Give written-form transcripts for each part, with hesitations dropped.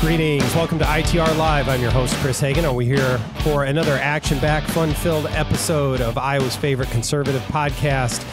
Greetings. Welcome to ITR Live. I'm your host, Chris Hagan, and we're here for another action-packed, fun-filled episode of Iowa's favorite conservative podcast.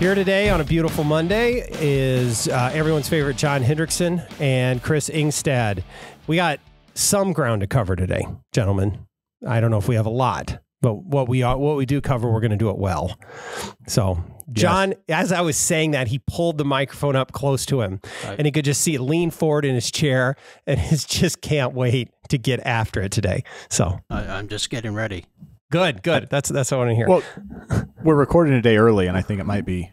Here today on a beautiful Monday is everyone's favorite John Hendrickson and Chris Ingstad. We got some ground to cover today, gentlemen. I don't know if we have a lot, but what we do cover, we're going to do it well. So, John, as I was saying that, he pulled the microphone up close to him, and he could just see it lean forward in his chair, and he just can't wait to get after it today. So I'm just getting ready. Good. That's what I want to hear. Well, we're recording today early, and I think it might be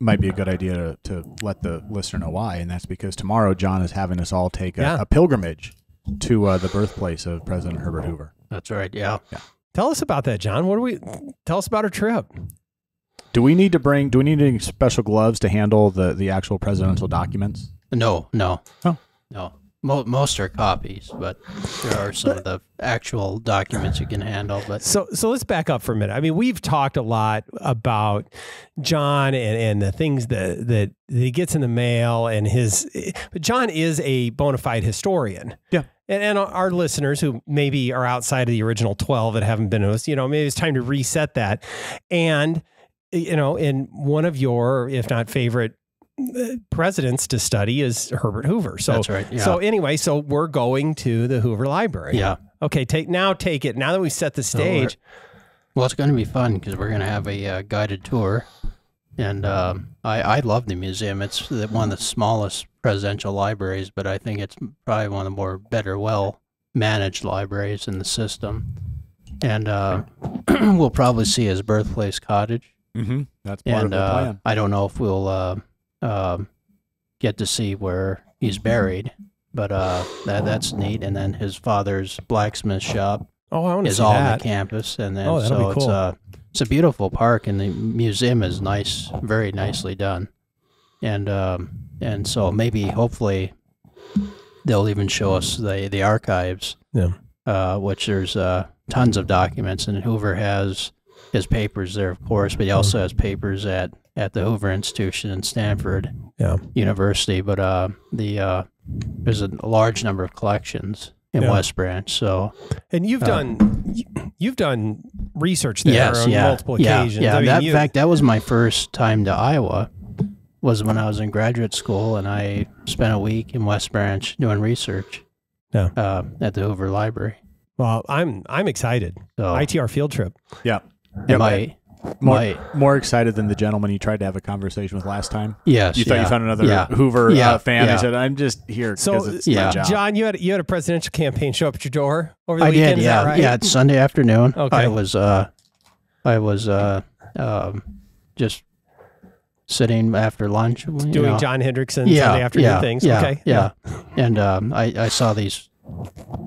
a good idea to let the listener know why, and that's because tomorrow John is having us all take a pilgrimage to the birthplace of President Herbert Hoover. That's right. Yeah. Tell us about that, John. Tell us about our trip. Do we need any special gloves to handle the actual presidential documents? No. Oh. No. Most are copies, but there are some of the actual documents you can handle. But so let's back up for a minute. I mean, we've talked a lot about John and the things that he gets in the mail, but John is a bona fide historian. Yeah. And our listeners who maybe are outside of the original 12 that haven't been to us, maybe it's time to reset that. And in one of your, if not favorite, presidents to study is Herbert Hoover. So that's right. Yeah. So anyway, we're going to the Hoover Library. Yeah. Okay. Now that we've set the stage. Well, it's going to be fun because we're going to have a guided tour, and I love the museum. It's one of the smallest presidential libraries, but I think it's probably one of the more well managed libraries in the system. And we'll probably see his birthplace cottage. Mm-hmm. That's part of the plan. I don't know if we'll get to see where he's buried, but that's neat. And then his father's blacksmith shop is all on the campus, and then that'll be cool. It's a beautiful park, and the museum is nice, very nicely done, and so hopefully they'll even show us the archives, which there's tons of documents, and Hoover has his papers there, of course, but he also has papers at the Hoover Institution in Stanford University. But there's a large number of collections in West Branch. So, and you've done research there on multiple occasions. Yeah. In fact, that was my first time to Iowa. Was when I was in graduate school, and I spent a week in West Branch doing research at the Hoover Library. Well, I'm excited. So, ITR field trip. Yeah. More excited than the gentleman you tried to have a conversation with last time. Yes, you thought you found another Hoover fan. He said, "I'm just here because it's my job." John, you had a presidential campaign show up at your door over the weekend. Is that right? Yeah, it's Sunday afternoon. Okay, I was just sitting after lunch, doing John Hendrickson Sunday afternoon things. Yeah. And I saw these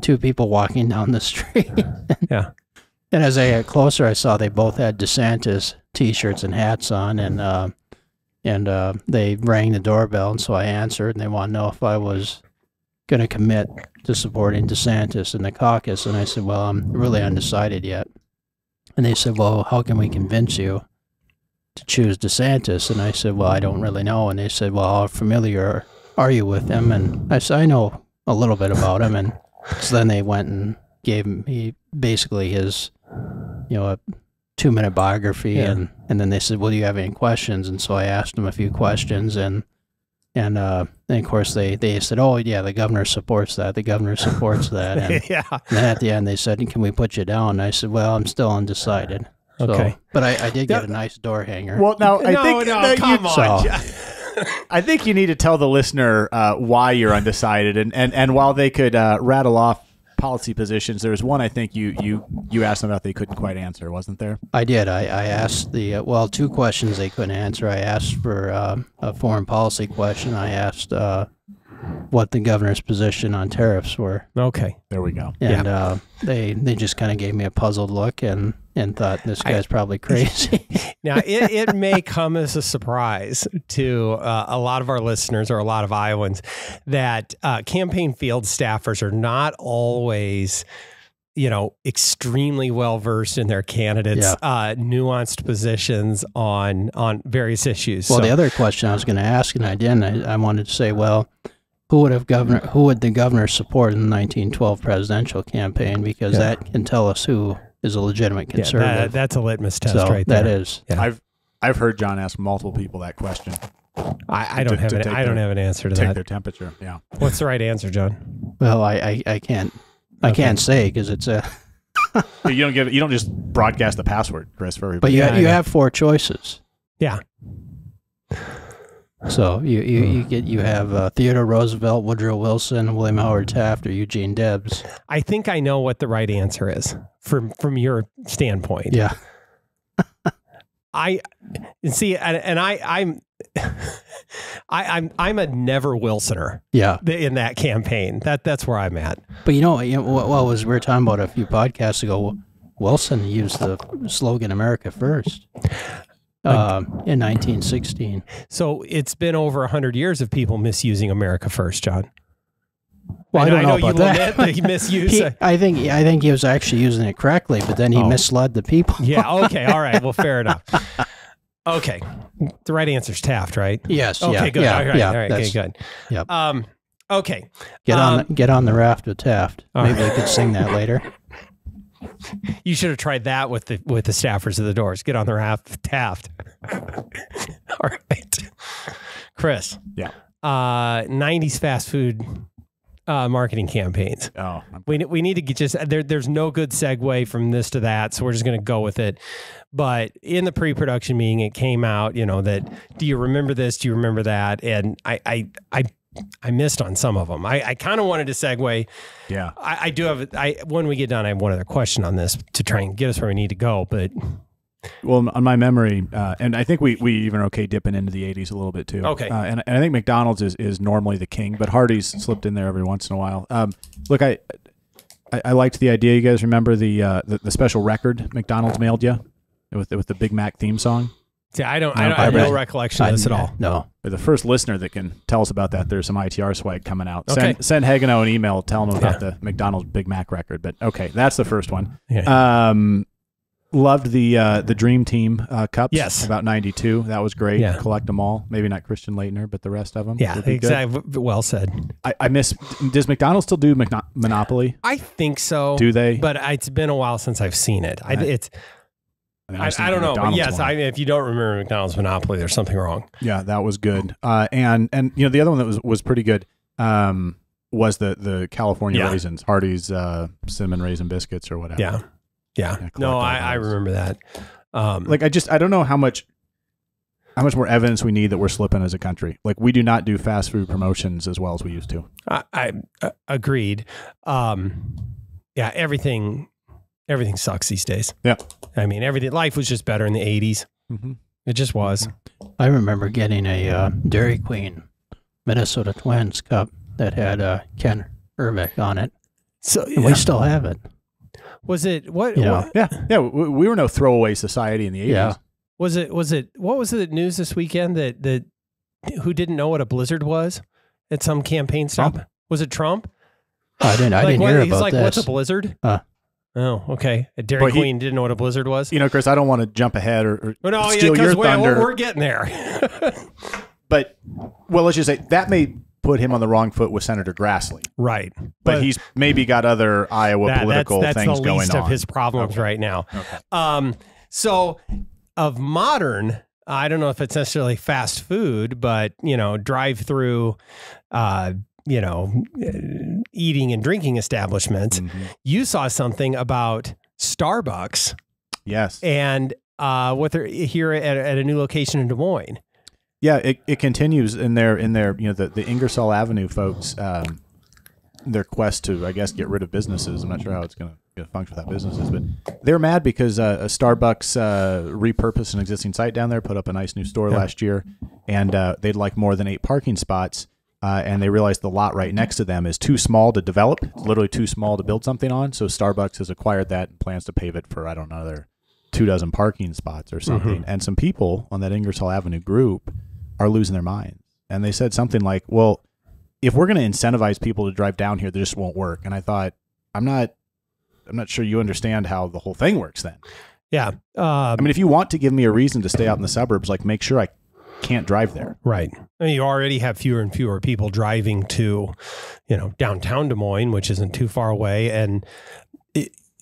two people walking down the street. And as I got closer, I saw they both had DeSantis T-shirts and hats on, and they rang the doorbell, and so I answered, and they wanted to know if I was going to commit to supporting DeSantis in the caucus, and I said, well, I'm really undecided yet. And they said, well, how can we convince you to choose DeSantis? And I said, well, I don't really know. And they said, well, how familiar are you with him? And I said, I know a little bit about him. And so then they went and gave me basically his a 2-minute biography, and then they said, well, do you have any questions? And so I asked them a few questions, and of course they said, oh yeah, the governor supports that, and then at the end they said, can we put you down? And I said, well, I'm still undecided. So, but I did get a nice door hanger. Well, now come on. I think you need to tell the listener why you're undecided, and while they could rattle off policy positions, there was one I think you asked them about they couldn't quite answer, wasn't there? I did. I asked two questions they couldn't answer. I asked for a foreign policy question. I asked what the governor's position on tariffs were. Okay, there we go. And they just kind of gave me a puzzled look and thought this guy's probably crazy. Now it may come as a surprise to a lot of our listeners or a lot of Iowans that campaign field staffers are not always extremely well versed in their candidates' nuanced positions on various issues. Well, the other question I was going to ask, and I didn't, I wanted to say, well, who would the governor support in the 1912 presidential campaign? Because that can tell us who is a legitimate conservative. Yeah, that's a litmus test right there. That is. Yeah. I've heard John ask multiple people that question. I don't have an answer to that. Take their temperature. Yeah. What's the right answer, John? Well, I can't say because it's a. You don't just broadcast the password, Chris, for everybody. But you have 4 choices. Yeah. So you have Theodore Roosevelt, Woodrow Wilson, William Howard Taft, or Eugene Debs. I think I know what the right answer is from your standpoint. Yeah. I'm a never Wilsoner. Yeah. In that campaign, that's where I'm at. But we were talking about a few podcasts ago. Wilson used the slogan "America First" in 1916. So it's been over 100 years of people misusing "America First," John. Well, I don't know about that. He misused. I think he was actually using it correctly, but then he misled the people. Yeah. Okay. All right. Well, fair enough. Okay. The right answer is Taft, right? Yes. Okay. Yeah, Good. Yeah, all right. Yeah, all right. Okay. Good. Yep. Okay. Get on the raft with Taft. Maybe we could sing that later. You should have tried that with the staffers of the Doors. Get on the raft with Taft. All right. Chris. Yeah. 90s fast food marketing campaigns. Oh, we need to get there's no good segue from this to that, so we're just going to go with it. But in the pre-production meeting, it came out, that do you remember this? Do you remember that? And I missed on some of them. I kind of wanted to segue. Yeah. I do have. When we get done, I have one other question on this to try and get us where we need to go. But well, on my memory, and I think we even are okay dipping into the 80s a little bit too. Okay. And I think McDonald's is normally the king, but Hardee's slipped in there every once in a while. Look, I liked the idea. You guys remember the special record McDonald's mailed you with the Big Mac theme song? Yeah, I have no recollection of this at all. No. For the first listener that can tell us about that, there's some ITR swag coming out. Okay. Send Hagano an email, tell him about the McDonald's Big Mac record. But okay, that's the first one. Yeah. Loved the Dream Team cups. Yes. About 92. That was great. Yeah. Collect them all. Maybe not Christian Leitner, but the rest of them. Yeah, exactly. Well said. I miss. Does McDonald's still do Monopoly? I think so. Do they? But it's been a while since I've seen it. I don't know. But yes, if you don't remember McDonald's Monopoly, there's something wrong. Yeah, that was good. And the other one that was pretty good was the California raisins, Hardee's cinnamon raisin biscuits or whatever. Yeah. Yeah. No, I remember that. I don't know how much more evidence we need that we're slipping as a country. Like, we do not do fast food promotions as well as we used to. I agreed. Yeah, everything sucks these days. Yeah. I mean, life was just better in the 80s. Mm-hmm. It just was. I remember getting a Dairy Queen Minnesota Twins cup that had Ken Urbeck on it. So we still have it. Was it what? Yeah. We were no throwaway society in the 80s. Yeah. Was it? What was the news this weekend that who didn't know what a blizzard was at some campaign stop? Trump. Was it Trump? I didn't hear about he's like, this. What's a blizzard? Oh, okay. A Dairy Queen didn't know what a blizzard was. Chris, I don't want to jump ahead or steal your thunder. We're getting there. But let's just say that may put him on the wrong foot with Senator Grassley. Right. But he's maybe got other Iowa political things going on. That's the least of his problems right now. Okay. So of modern, I don't know if it's necessarily fast food, but, drive-through, eating and drinking establishments. Mm-hmm. You saw something about Starbucks. Yes. And what they're here at a new location in Des Moines. Yeah, it continues in their the Ingersoll Avenue folks, their quest to, I guess, get rid of businesses. I'm not sure how it's going to function without businesses, but they're mad because Starbucks repurposed an existing site down there, put up a nice new store last year, and they'd like more than 8 parking spots, and they realized the lot right next to them is too small to develop. It's literally too small to build something on, so Starbucks has acquired that and plans to pave it for, I don't know, another 24 parking spots or something. Mm-hmm. And some people on that Ingersoll Avenue group are losing their minds. And they said something like, well, if we're going to incentivize people to drive down here, this won't work. And I thought, I'm not sure you understand how the whole thing works then. Yeah. I mean, if you want to give me a reason to stay out in the suburbs, like, make sure I can't drive there. Right. I mean, you already have fewer and fewer people driving to, downtown Des Moines, which isn't too far away. And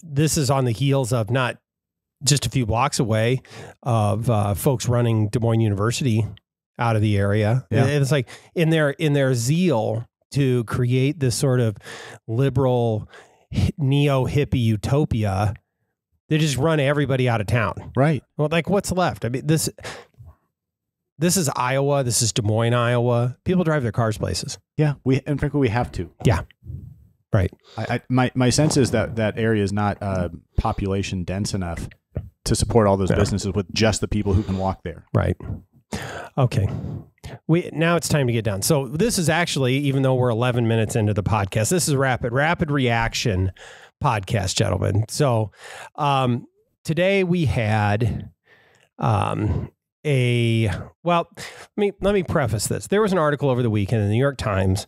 this is on the heels of not just a few blocks away of folks running Des Moines University out of the area. Yeah. It's like in their zeal to create this sort of liberal neo-hippie utopia, they just run everybody out of town. Right. Well, like what's left? I mean, this is Iowa. This is Des Moines, Iowa. People drive their cars places. Yeah. And frankly, we have to. Yeah. Right. My sense is that area is not population dense enough to support all those businesses with just the people who can walk there. Right. Okay. Now it's time to get done. So this is actually, even though we're 11 minutes into the podcast, this is a rapid reaction podcast, gentlemen. So today we had let me preface this. There was an article over the weekend in the New York Times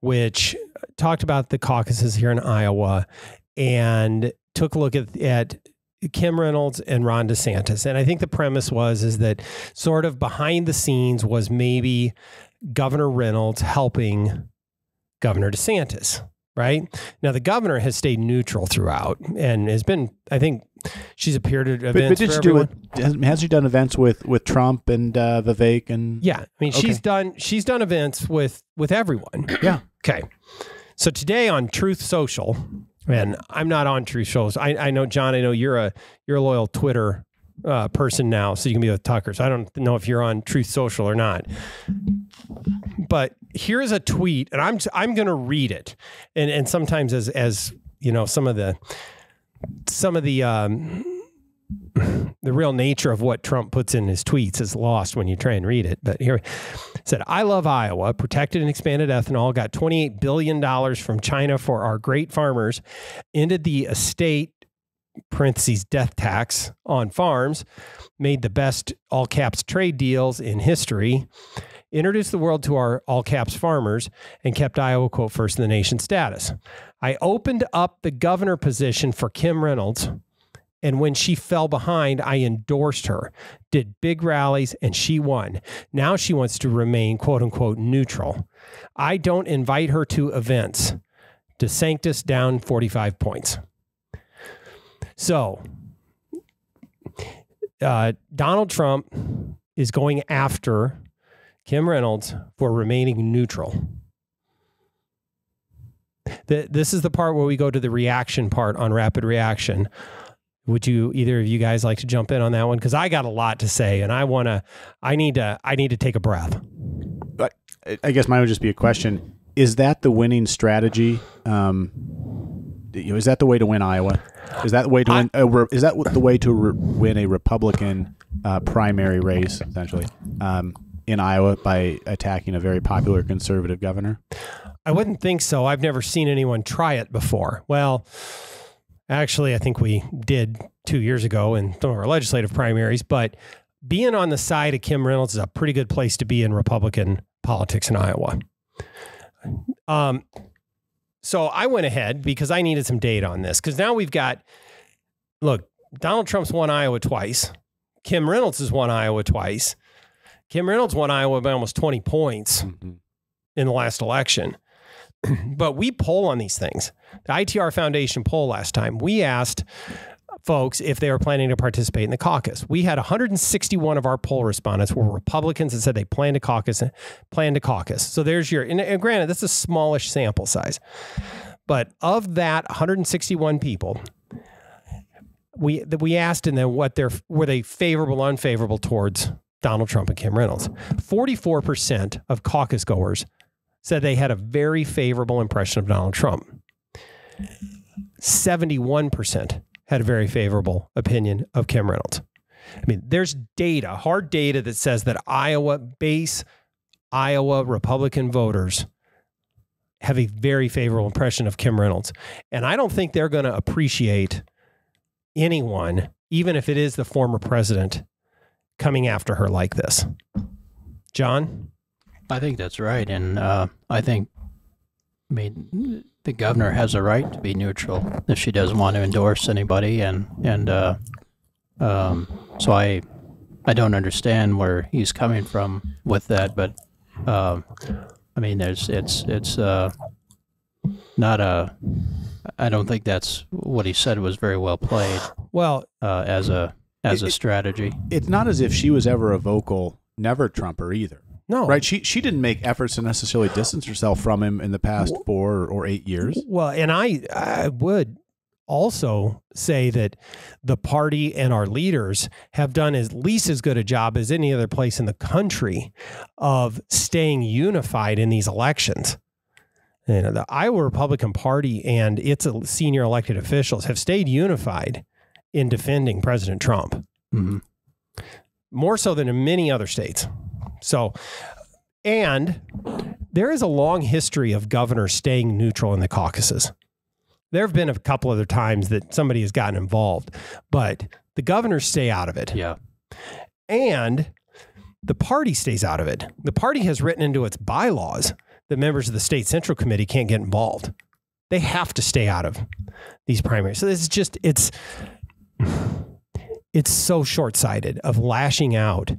which talked about the caucuses here in Iowa and took a look at Kim Reynolds and Ron DeSantis. And I think the premise is that sort of behind the scenes was maybe Governor Reynolds helping Governor DeSantis, right? Now, the governor has stayed neutral throughout and has been, I think, she's appeared at events for everyone. Has she done events with Trump and Vivek? And yeah, I mean, okay. she's done events with everyone. Yeah. Okay. So today on Truth Social, and I'm not on Truth Social. I know, John, I know you're a loyal Twitter person now, so you can be with Tucker. So I don't know if you're on Truth Social or not. But here's a tweet, and I'm going to read it. And sometimes as you know, some of the real nature of what Trump puts in his tweets is lost when you try and read it. But here it said, "I love Iowa, protected and expanded ethanol, got $28 billion from China for our great farmers, ended the estate, parentheses, death tax on farms, made the best all caps trade deals in history, introduced the world to our all caps farmers, and kept Iowa, quote, first in the nation status. I opened up the governor position for Kim Reynolds, and when she fell behind, I endorsed her, did big rallies, and she won. Now she wants to remain, quote unquote, neutral. I don't invite her to events. DeSantis down 45 points. So, Donald Trump is going after Kim Reynolds for remaining neutral. This is the part where we go to the reaction part on rapid reaction. Would either of you guys like to jump in on that one? Because I got a lot to say, and I need to take a breath. But I guess mine would just be a question: is that the winning strategy? Is that the way to win Iowa? Is that the way to win? Is that the way to win a Republican primary race, essentially, in Iowa by attacking a very popular conservative governor? I wouldn't think so. I've never seen anyone try it before. Well, actually, I think we did 2 years ago in some of our legislative primaries, but being on the side of Kim Reynolds is a pretty good place to be in Republican politics in Iowa. So I went ahead because I needed some data on this, because now we've got, look, Donald Trump's won Iowa twice. Kim Reynolds has won Iowa twice. Kim Reynolds won Iowa by almost 20 points in the last election. But we poll on these things. The ITR Foundation poll last time, we asked folks if they were planning to participate in the caucus. We had 161 of our poll respondents were Republicans that said they plan to caucus. So there's your, and granted, that's a smallish sample size. But of that 161 people, we asked in them were they favorable or unfavorable towards Donald Trump and Kim Reynolds. 44% of caucus goers said they had a very favorable impression of Donald Trump. 71% had a very favorable opinion of Kim Reynolds. I mean, there's data, hard data that says that Iowa Republican voters have a very favorable impression of Kim Reynolds. And I don't think they're going to appreciate anyone, even if it is the former president, coming after her like this. John? I think that's right. And I think, the governor has a right to be neutral if she doesn't want to endorse anybody. So I don't understand where he's coming from with that, but I mean, it's not a. I don't think that's what he said was very well played. Well, as a strategy, it's not as if she was ever a vocal never Trumper either. No, right? She didn't make efforts to necessarily distance herself from him in the past 4 or 8 years. Well, and I would also say that the party and our leaders have done at least as good a job as any other place in the country of staying unified in these elections. You know, the Iowa Republican Party and its senior elected officials have stayed unified in defending President Trump, more so than in many other states. So, and there is a long history of governors staying neutral in the caucuses. There have been a couple other times that somebody has gotten involved, but the governors stay out of it. Yeah. And the party stays out of it. The party has written into its bylaws that members of the state central committee can't get involved. They have to stay out of these primaries. So this is just, it's so short-sighted of lashing out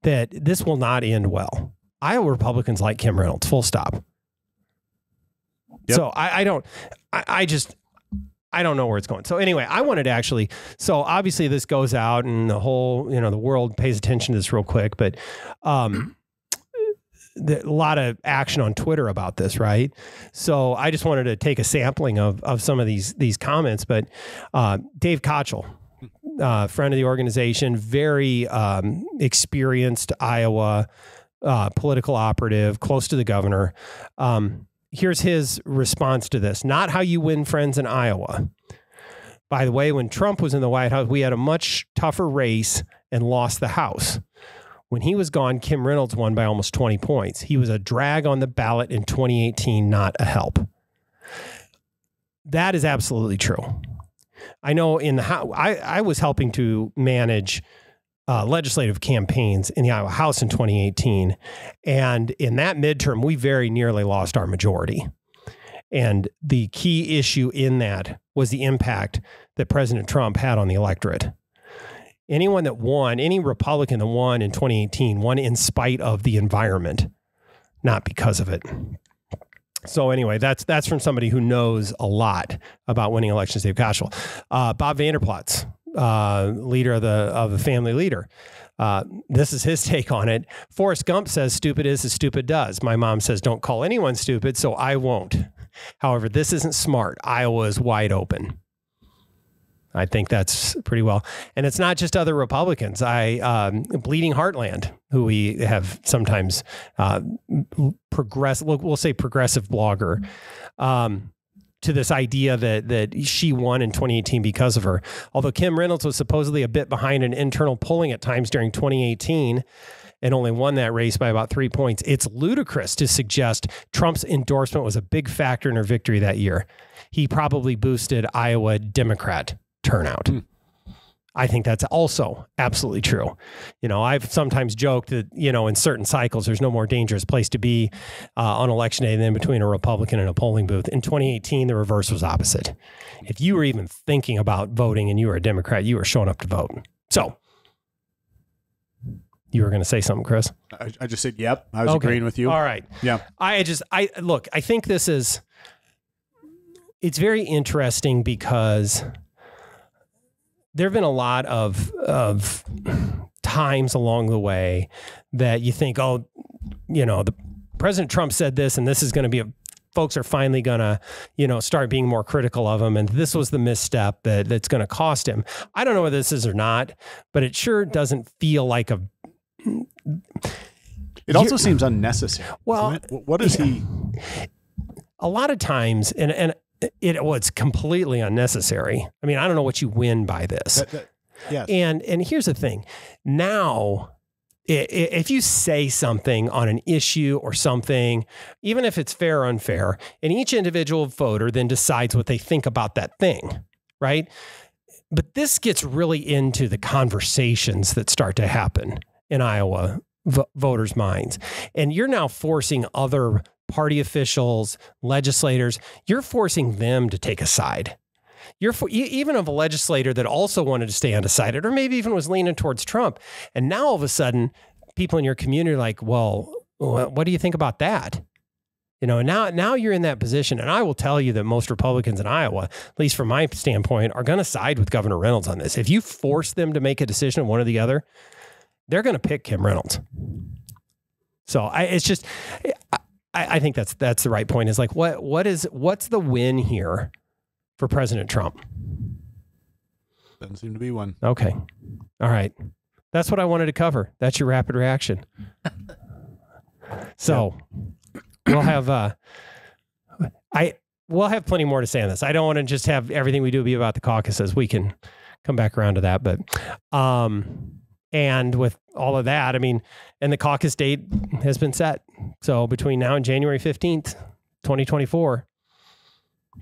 that this will not end well. Iowa Republicans like Kim Reynolds, full stop. Yep. So I don't know where it's going. So anyway, I wanted to actually, so obviously this goes out and the whole, the world pays attention to this real quick, but a lot of action on Twitter about this, right? So I just wanted to take a sampling of some of these comments, but Dave Kochel, friend of the organization, very experienced Iowa political operative, close to the governor. Here's his response to this. Not how you win friends in Iowa. By the way, when Trump was in the White House, we had a much tougher race and lost the House. When he was gone, Kim Reynolds won by almost 20 points. He was a drag on the ballot in 2018, not a help. That is absolutely true. I know in the House, I was helping to manage legislative campaigns in the Iowa House in 2018. And in that midterm, we very nearly lost our majority. And the key issue in that was the impact that President Trump had on the electorate. Anyone that won, any Republican that won in 2018, won in spite of the environment, not because of it. So anyway, that's from somebody who knows a lot about winning elections, Dave Kochel. Bob Vanderplatz, leader of the family leader. This is his take on it. Forrest Gump says, stupid is as stupid does. My mom says, don't call anyone stupid, so I won't. However, this isn't smart. Iowa is wide open. I think that's pretty well. And it's not just other Republicans. Bleeding Heartland, who we have sometimes we'll say progressive blogger, to this idea that she won in 2018 because of her. Although Kim Reynolds was supposedly a bit behind in internal polling at times during 2018 and only won that race by about 3 points, it's ludicrous to suggest Trump's endorsement was a big factor in her victory that year. He probably boosted Iowa Democrat turnout. I think that's also absolutely true. I've sometimes joked that, in certain cycles, there's no more dangerous place to be on election day than between a Republican and a polling booth. In 2018, the reverse was opposite. If you were even thinking about voting and you were a Democrat, you were showing up to vote. So you were going to say something, Chris? I just said, yep. I was agreeing with you. All right. Yeah. I think it's very interesting because there have been a lot of times along the way that you think, the President Trump said this, and this is going to be folks are finally going to, start being more critical of him. And this was the misstep that's going to cost him. I don't know whether this is or not, but it sure doesn't feel like it also seems unnecessary. Well, what is he? A lot of times, and it's completely unnecessary. I mean, I don't know what you win by this. Yes. And here's the thing. Now, if you say something on an issue or something, even if it's fair or unfair, and each individual voter then decides what they think about that thing, right? But this gets really into the conversations that start to happen in Iowa voters' minds. And you're now forcing other party officials, legislators, you're forcing them to take a side. even of a legislator that also wanted to stay undecided, or maybe even was leaning towards Trump. And now all of a sudden, people in your community are like, well, what do you think about that? Now you're in that position. And I will tell you that most Republicans in Iowa, at least from my standpoint, are going to side with Governor Reynolds on this. If you force them to make a decision one or the other, they're going to pick Kim Reynolds. So I think that's the right point. Is like, what's the win here for President Trump? Doesn't seem to be one. Okay. All right. That's what I wanted to cover. That's your rapid reaction. So we'll have we'll have plenty more to say on this. I don't want to just have everything we do be about the caucuses. We can come back around to that, but and with all of that, I mean, and the caucus date has been set. So between now and January 15th, 2024.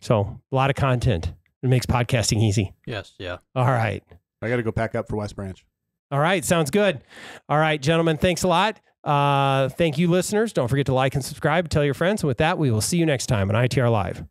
So a lot of content. It makes podcasting easy. Yes. Yeah. All right. I got to go pack up for West Branch. All right. Sounds good. All right, gentlemen. Thanks a lot. Thank you, listeners. Don't forget to like and subscribe. Tell your friends. And with that, we will see you next time on ITR Live.